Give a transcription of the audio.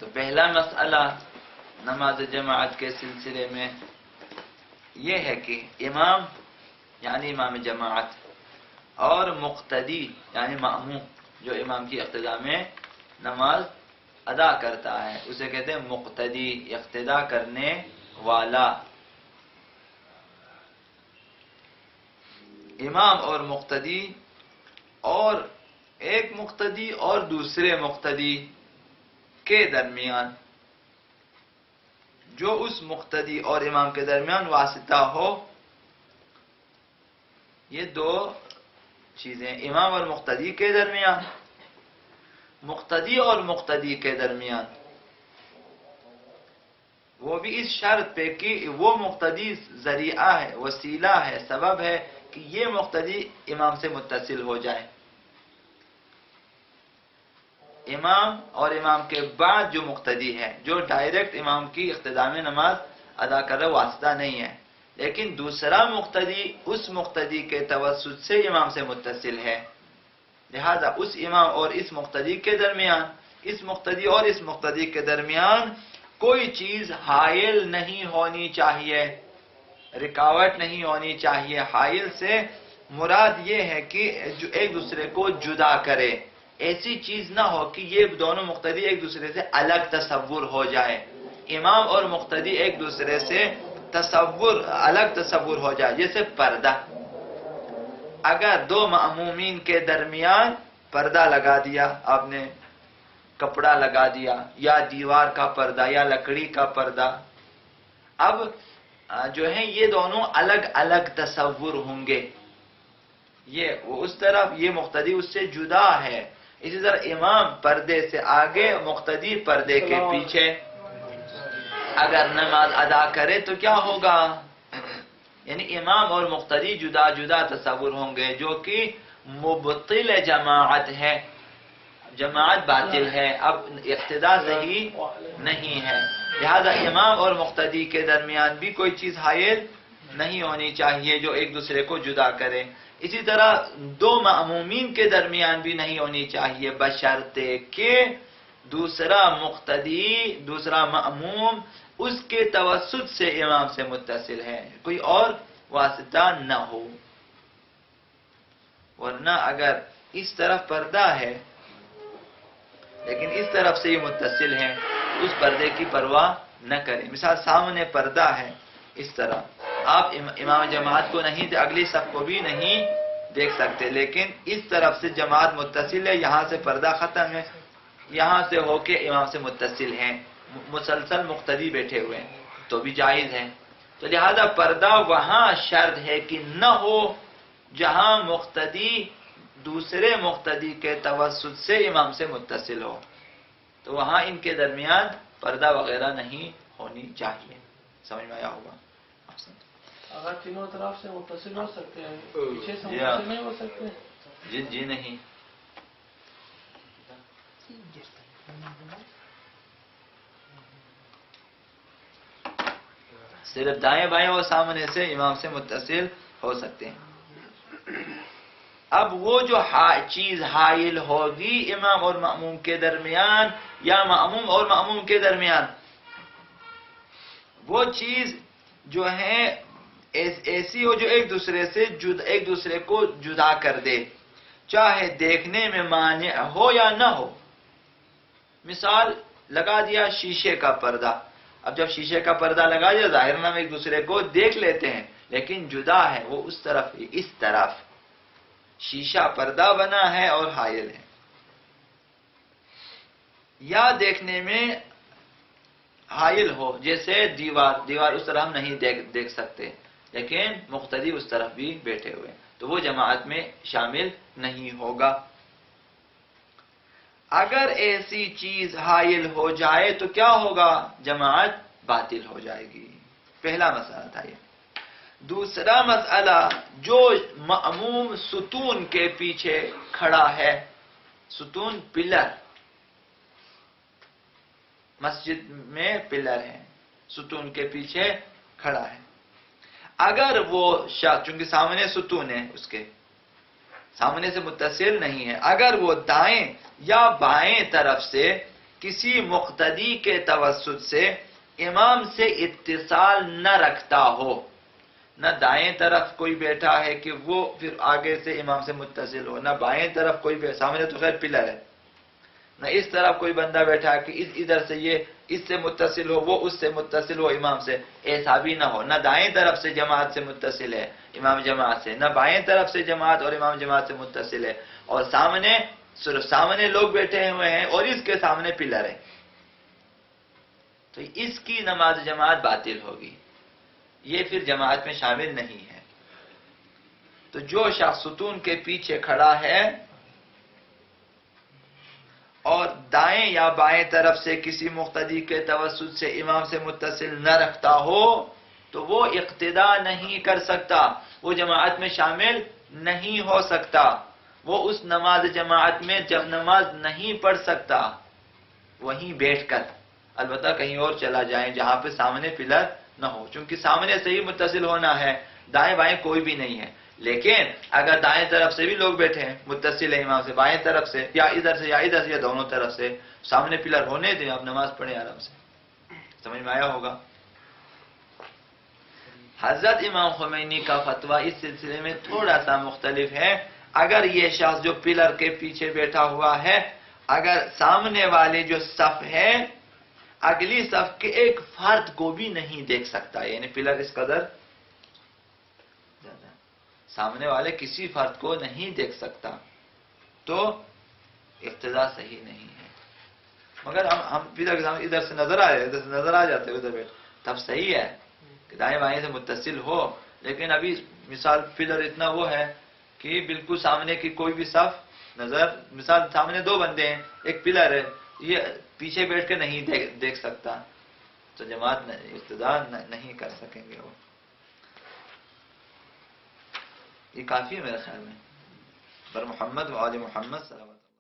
تو پہلا مسئلہ نماز جماعت کے سلسلے میں یہ ہے کہ امام یعنی امام جماعت اور مقتدی یعنی مأموم جو امام کی اقتداء میں نماز ادا کرتا ہے اسے کہتے ہیں مقتدی، اقتداء کرنے والا۔ امام اور مقتدی اور ایک مقتدی اور دوسرے مقتدی کے درمیان جو اس مقتدی اور امام کے درمیان واسطہ ہو، یہ دو چیزیں امام اور مقتدی کے درمیان، مقتدی اور مقتدی کے درمیان، وہ بھی اس شرط پہ کہ وہ مقتدی ذریعہ ہے، وسیلہ ہے، سبب ہے کہ یہ مقتدی امام سے متصل ہو جائے۔ امام اور امام کے بعد جو مقتدی ہے جو ڈائریکٹ امام کی اقتداء میں نماز ادا کر رہا واسطہ نہیں ہے، لیکن دوسرا مقتدی اس مقتدی کے توسط سے امام سے متصل ہے، لہذا اس امام اور اس مقتدی کے درمیان، اس مقتدی اور اس مقتدی کے درمیان کوئی چیز حائل نہیں ہونی چاہیے، رکاوٹ نہیں ہونی چاہیے۔ حائل سے مراد یہ ہے کہ جو ایک دوسرے کو جدا کرے، ایسی چیز نہ ہو کہ یہ دونوں مقتدی ایک دوسرے سے الگ تصور ہو جائے، امام اور مقتدی ایک دوسرے سے الگ تصور ہو جائے، جیسے پردہ۔ اگر دو مأمومین کے درمیان پردہ لگا دیا آپ نے، کپڑا لگا دیا یا دیوار کا پردہ یا لکڑی کا پردہ، اب جو ہیں یہ دونوں الگ الگ تصور ہوں گے، یہ اس طرف، یہ مقتدی اس سے جدا ہے۔ اسی طرح امام پردے سے آگے، مقتدی پردے کے پیچھے اگر نماز ادا کرے تو کیا ہوگا؟ یعنی امام اور مقتدی جدا جدا تصور ہوں گے، جو کہ مبطل جماعت ہے، جماعت باطل ہے، اب اقتداء صحیح نہیں ہے، لہذا امام اور مقتدی کے درمیان بھی کوئی چیز حائل نہیں ہونی چاہیے جو ایک دوسرے کو جدا کرے۔ اسی طرح دو مأمومین کے درمیان بھی نہیں ہونی چاہیے، بشرطے کہ دوسرا مقتدی، دوسرا مأموم اس کے توسط سے امام سے متصل ہے، کوئی اور واسطہ نہ ہو، ورنہ اگر اس طرف پردہ ہے لیکن اس طرف سے یہ متصل ہے، اس پردے کی پرواہ نہ کریں۔ مثال سامنے پردہ ہے اس طرح، آپ امام جماعت کو نہیں، اگلی صف کو بھی نہیں دیکھ سکتے، لیکن اس طرف سے جماعت متصل ہے، یہاں سے پردہ ختم ہے، یہاں سے ہو کے امام سے متصل ہیں، مسلسل مقتدی بیٹھے ہوئے ہیں تو بھی جائز ہے۔ تو لہذا پردہ وہاں شرط ہے کہ نہ ہو جہاں مقتدی دوسرے مقتدی کے توسط سے امام سے متصل ہو، تو وہاں ان کے درمیان پردہ وغیرہ نہیں ہونی چاہیے۔ سمجھ میں آیا ہوگا؟ اگر تینوں طرف سے متصل ہو سکتے ہیں، پیچھے سے متصل نہیں ہو سکتے؟ جی نہیں، صرف دائیں بائیں اور سامنے سے امام سے متصل ہو سکتے ہیں۔ اب وہ جو چیز حائل ہوگی امام اور مأموم کے درمیان یا مأموم اور مأموم کے درمیان، وہ چیز جو ہے ایسی ہو جو ایک دوسرے کو جدا کر دے، چاہے دیکھنے میں مانع ہو یا نہ ہو۔ مثال لگا دیا شیشے کا پردہ، اب جب شیشے کا پردہ لگا دیا ظاہر ہم ایک دوسرے کو دیکھ لیتے ہیں، لیکن جدا ہے وہ اس طرف اس طرف، شیشہ پردہ بنا ہے اور حائل ہے، یا دیکھنے میں حائل ہو جیسے دیوار اس طرح ہم نہیں دیکھ سکتے، لیکن مقتدی اس طرف بھی بیٹھے ہوئے، تو وہ جماعت میں شامل نہیں ہوگا۔ اگر ایسی چیز حائل ہو جائے تو کیا ہوگا؟ جماعت باطل ہو جائے گی۔ پہلا مسئلہ تھا یہ۔ دوسرا مسئلہ، جو مأموم ستون کے پیچھے کھڑا ہے، ستون پلر، مسجد میں پلر ہے، ستون کے پیچھے کھڑا ہے، اگر وہ چونکہ سامنے ستون ہے، اس کے سامنے سے متصل نہیں ہے، اگر وہ دائیں یا بائیں طرف سے کسی مقتدی کے توسط سے امام سے اتصال نہ رکھتا ہو، نہ دائیں طرف کوئی بیٹھا ہے کہ وہ پھر آگے سے امام سے متصل ہو، نہ بائیں طرف کوئی سامنے تو خیر پلر ہے، نہ اس طرف کوئی بندہ بیٹھا ہے کہ ادھر سے یہ اس سے متصل ہو، وہ اس سے متصل ہو امام سے، ایسا بھی نہ ہو۔ نہ دائیں طرف سے جماعت سے متصل ہے امام جماعت سے، نہ بائیں طرف سے جماعت اور امام جماعت سے متصل ہے، اور سامنے صرف سامنے لوگ بیٹھے ہوئے ہیں اور اس کے سامنے پلر ہے، تو اس کی نماز جماعت باطل ہوگی، یہ پھر جماعت میں شامل نہیں ہے۔ تو جو شخص ستون کے پیچھے کھڑا ہے اور دائیں یا بائیں طرف سے کسی مقتدی کے توسط سے امام سے متصل نہ رکھتا ہو تو وہ اقتدا نہیں کر سکتا، وہ جماعت میں شامل نہیں ہو سکتا، وہ اس نماز جماعت میں جب نماز نہیں پڑھ سکتا، وہیں بیٹھ کر، البتہ کہیں اور چلا جائیں جہاں پہ سامنے پلر نہ ہو، چونکہ سامنے سے ہی متصل ہونا ہے، دائیں بائیں کوئی بھی نہیں ہے۔ لیکن اگر دائیں طرف سے بھی لوگ بیٹھے ہیں متصل ہے امام سے، بائیں طرف سے یا ادھر سے یا ادھر سے یا دونوں طرف سے، سامنے پلر ہونے دیں، آپ نماز پڑھیں آرام سے۔ سمجھ میں آیا ہوگا؟ حضرت امام خمینی کا فتویٰ اس سلسلے میں تھوڑا سا مختلف ہے۔ اگر یہ شخص جو پلر کے پیچھے بیٹھا ہوا ہے، اگر سامنے والے جو صف ہے اگلی صف کے ایک فرد کو بھی نہیں دیکھ سکتا، یعنی پلر اس قدر سامنے والے کسی فرد کو نہیں دیکھ سکتا، تو اقتداء صحیح نہیں ہے۔ مگر ہم پلر کے سامنے ادھر سے نظر آ جائے، ادھر سے نظر آ جاتے ادھر بیٹھ، تب صحیح ہے کہ دائیں بائیں سے متصل ہو، لیکن ابھی مثال پلر اتنا وہ ہے کہ بالکل سامنے کی کوئی بھی صف نظر، مثال سامنے دو بندے ہیں، ایک پلر ہے، یہ پیچھے بیٹھ کے نہیں دیکھ سکتا، تو جماعت اقتداء نہیں کر سکیں گے وہ۔ یہ کافی ہے میرے خیال میں، پر محمد و آل محمد صلی اللہ علیہ وسلم۔